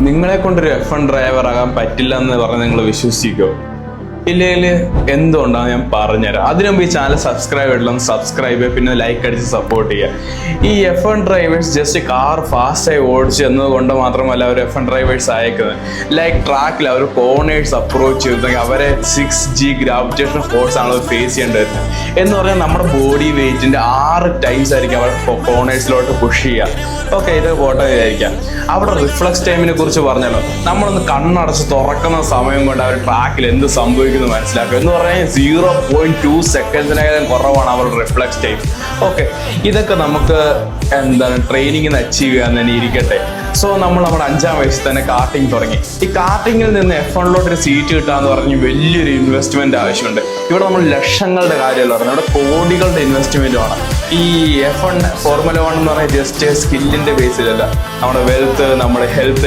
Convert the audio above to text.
നിങ്ങളെ കൊണ്ടൊരു F1 driver ആകാൻ പറ്റില്ല എന്ന് പറഞ്ഞ് നിങ്ങൾ വിശ്വസിക്കോ? ഇല്ലെങ്കിൽ എന്തുകൊണ്ടാണ് ഞാൻ പറഞ്ഞുതരാം. അതിനു മുമ്പ് ഈ ചാനൽ സബ്സ്ക്രൈബ് ചെയ്യണം, സബ്സ്ക്രൈബ് ചെയ്യുക, പിന്നെ ലൈക്ക് അടിച്ച് സപ്പോർട്ട് ചെയ്യുക. ഈ F1 ഡ്രൈവേഴ്സ് ജസ്റ്റ് കാർ ഫാസ്റ്റായി ഓടിച്ച് എന്നതുകൊണ്ട് മാത്രമല്ല അവർ F1 ഡ്രൈവേഴ്സ് അയക്കുന്നത്. ലൈക്ക് ട്രാക്കിൽ അവർ കോർണേഴ്സ് അപ്രോച്ച് ചെയ്തെങ്കിൽ അവരെ 6G ഗ്രാവിറ്റേഷൻ ഫോഴ്സ് ആണ് ഫേസ് ചെയ്യേണ്ടി വരുന്നത്. എന്ന് പറഞ്ഞാൽ നമ്മുടെ ബോഡി വെയിറ്റിന്റെ 6 ടൈംസ് ആയിരിക്കും അവർ കോർണേഴ്സിലോട്ട് പുഷ് ചെയ്യുക. ഓക്കെ, ഇത് പോട്ടെ വിചാരിക്കാം. അവിടെ റിഫ്ലക്സ് ടൈമിനെ കുറിച്ച് പറഞ്ഞല്ലോ, നമ്മളൊന്ന് കണ്ണടച്ച് തുറക്കുന്ന സമയം കൊണ്ട് അവർ ട്രാക്കിൽ എന്ത് സംഭവിക്കുന്നു മനസ്സിലാക്കുക. എന്ന് പറഞ്ഞാൽ 0.2 സെക്കൻഡ്സിനേക്കാളും കുറവാണ് അവരുടെ റിഫ്ലക്സ് ടൈം. ഓക്കെ, ഇതൊക്കെ നമുക്ക് ട്രെയിനിങ്ങിൽ നിന്ന് അച്ചീവ് ചെയ്യാൻ തന്നെ ഇരിക്കട്ടെ. സോ നമ്മൾ നമ്മുടെ 5ാം വയസ്സിൽ തന്നെ കാർട്ടിങ് തുടങ്ങി. ഈ കാർട്ടിങ്ങിൽ നിന്ന് F1 ഒരു സീറ്റ് കിട്ടാന്ന് പറഞ്ഞ് വലിയൊരു ഇൻവെസ്റ്റ്മെന്റ് ആവശ്യമുണ്ട്. ഇവിടെ നമ്മൾ ലക്ഷങ്ങളുടെ കാര്യമല്ല പറഞ്ഞത്, ഇവിടെ കോടികളുടെ ഇൻവെസ്റ്റ്മെന്റ് ആണ്. ഈ F1 ഫോർമുല 1 എന്ന് പറഞ്ഞാൽ ജസ്റ്റ് സ്കില്ലിന്റെ ബേസിലല്ല, നമ്മുടെ വെൽത്ത്, നമ്മുടെ ഹെൽത്ത്